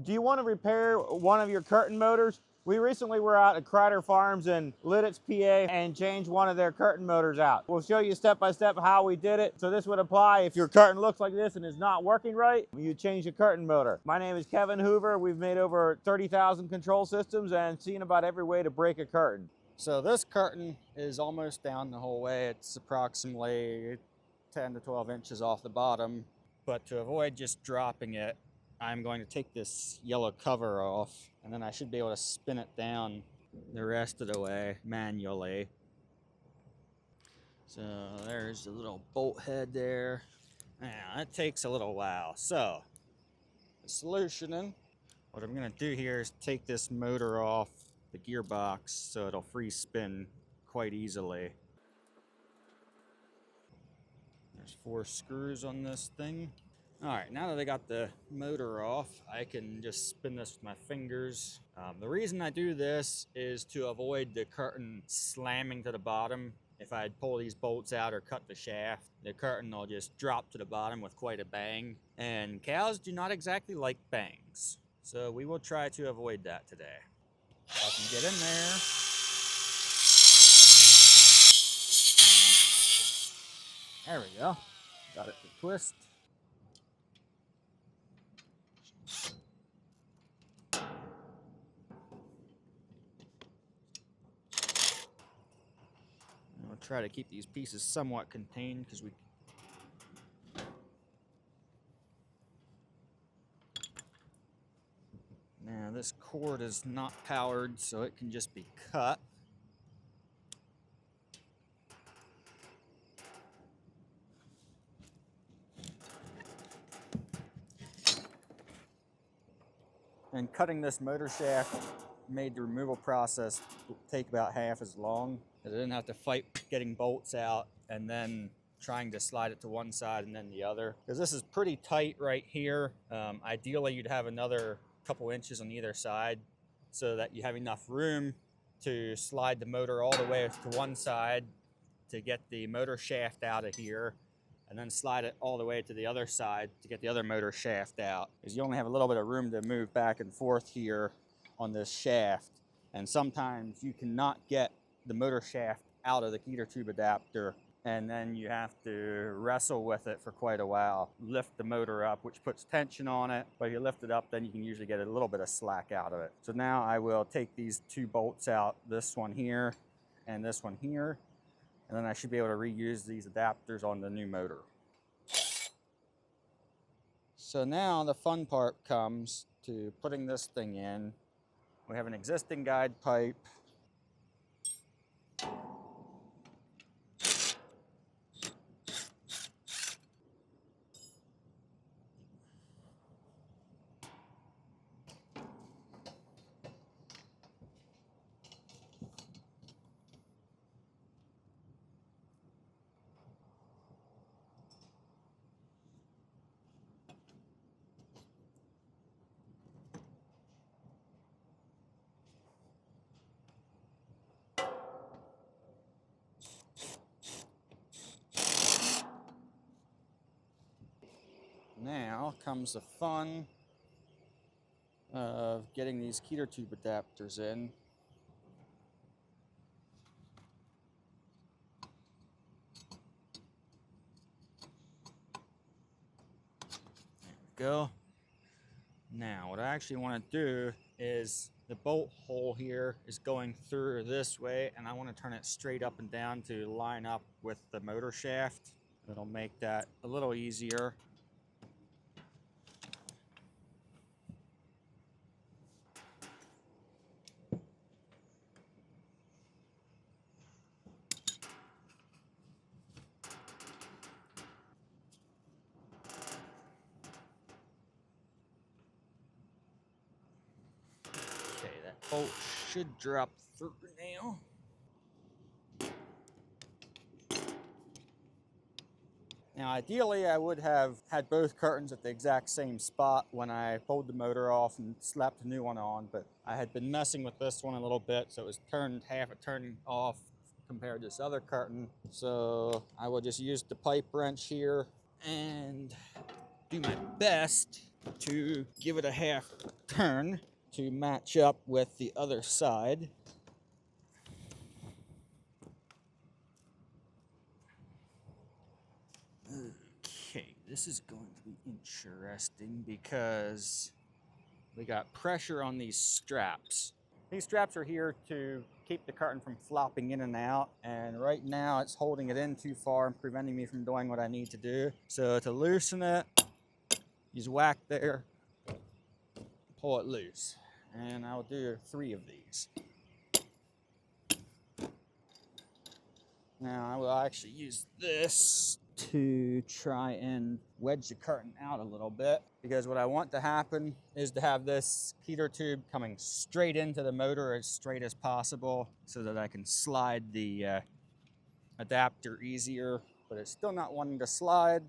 Do you want to repair one of your curtain motors? We recently were out at Crider Farms in Lidditz, PA, and changed one of their curtain motors out. We'll show you step by step how we did it. So this would apply if your curtain looks like this and is not working right, you change the curtain motor. My name is Kevin Hoover. We've made over 30,000 control systems and seen about every way to break a curtain. So this curtain is almost down the whole way. It's approximately 10 to 12 inches off the bottom. But to avoid just dropping it, I'm going to take this yellow cover off, and then I should be able to spin it down the rest of the way manually. So there's the little bolt head there. Now that takes a little while. So the solution, what I'm going to do here is take this motor off the gearbox so it'll free spin quite easily. There's 4 screws on this thing. Alright, now that I got the motor off, I can just spin this with my fingers. The reason I do this is to avoid the curtain slamming to the bottom. If I pull these bolts out or cut the shaft, the curtain will just drop to the bottom with quite a bang. And cows do not exactly like bangs. So we will try to avoid that today. I can get in there. There we go. Got it to twist. I'll try to keep these pieces somewhat contained because now this cord is not powered, so it can just be cut. And cutting this motor shaft made the removal process take about half as long. I didn't have to fight getting bolts out and then trying to slide it to one side and then the other. Because this is pretty tight right here. Ideally, you'd have another couple inches on either side so that you have enough room to slide the motor all the way to one side to get the motor shaft out of here, and then slide it all the way to the other side to get the other motor shaft out. Because you only have a little bit of room to move back and forth here on this shaft. And sometimes you cannot get the motor shaft out of the heater tube adapter, and then you have to wrestle with it for quite a while. Lift the motor up, which puts tension on it, but if you lift it up, then you can usually get a little bit of slack out of it. So now I will take these 2 bolts out, this one here and this one here, and then I should be able to reuse these adapters on the new motor. So now the fun part comes to putting this thing in. We have an existing guide pipe. Now comes the fun of getting these heater tube adapters in. There we go. Now what I actually want to do is the bolt hole here is going through this way, and I want to turn it straight up and down to line up with the motor shaft. It'll make that a little easier. Okay, that bolt should drop through now. Now ideally I would have had both curtains at the exact same spot when I pulled the motor off and slapped a new one on, but I had been messing with this one a little bit, so it was turned half a turn off compared to this other curtain. So I will just use the pipe wrench here and do my best to give it a half turn to match up with the other side. Okay, this is going to be interesting because we got pressure on these straps. These straps are here to keep the curtain from flopping in and out, and right now it's holding it in too far and preventing me from doing what I need to do. So to loosen it, use whack there, pull it loose, and I'll do 3 of these. Now I will actually use this to try and wedge the curtain out a little bit, because what I want to happen is to have this heater tube coming straight into the motor as straight as possible so that I can slide the adapter easier, but it's still not wanting to slide.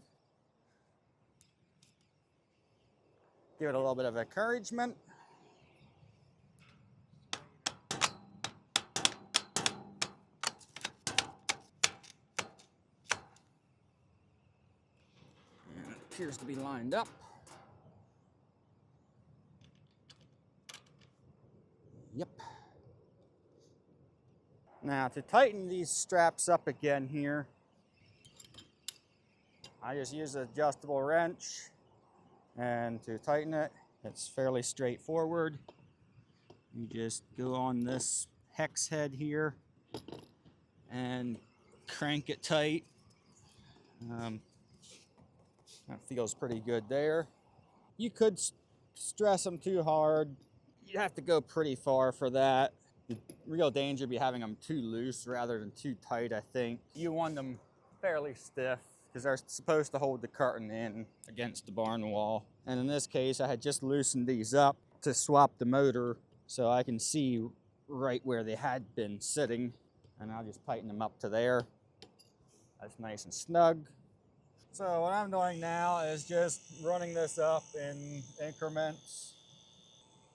Give it a little bit of encouragement. Appears to be lined up. Yep. Now to tighten these straps up again here, I just use an adjustable wrench, and to tighten it, it's fairly straightforward. You just go on this hex head here and crank it tight. That feels pretty good there. You could stress them too hard. You have to go pretty far for that. The real danger would be having them too loose rather than too tight, I think. You want them fairly stiff because they're supposed to hold the curtain in against the barn wall. And in this case, I had just loosened these up to swap the motor so I can see right where they had been sitting. And I'll just tighten them up to there. That's nice and snug. So what I'm doing now is just running this up in increments.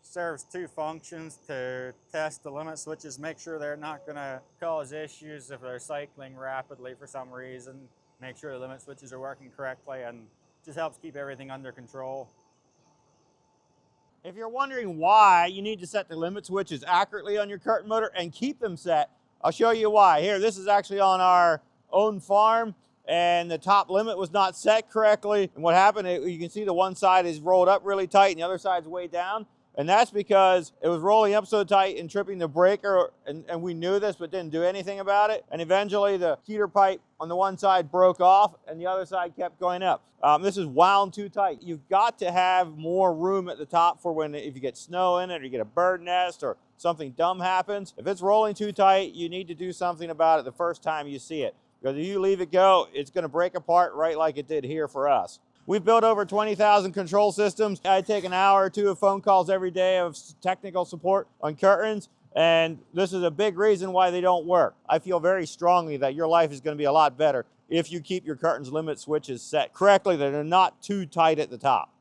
Serves 2 functions: to test the limit switches, make sure they're not going to cause issues if they're cycling rapidly for some reason, make sure the limit switches are working correctly, and just helps keep everything under control. If you're wondering why you need to set the limit switches accurately on your curtain motor and keep them set, I'll show you why. Here, this is actually on our own farm, and the top limit was not set correctly. And what happened, you can see the one side is rolled up really tight and the other side's way down. And that's because it was rolling up so tight and tripping the breaker, and we knew this but didn't do anything about it. And eventually the heater pipe on the one side broke off and the other side kept going up. This is wound too tight. You've got to have more room at the top for if you get snow in it or you get a bird nest or something dumb happens. If it's rolling too tight, you need to do something about it the first time you see it. Because if you leave it go, it's going to break apart right like it did here for us. We've built over 20,000 control systems. I take an hour or 2 of phone calls every day of technical support on curtains, and this is a big reason why they don't work. I feel very strongly that your life is going to be a lot better if you keep your curtains limit switches set correctly, that they're not too tight at the top.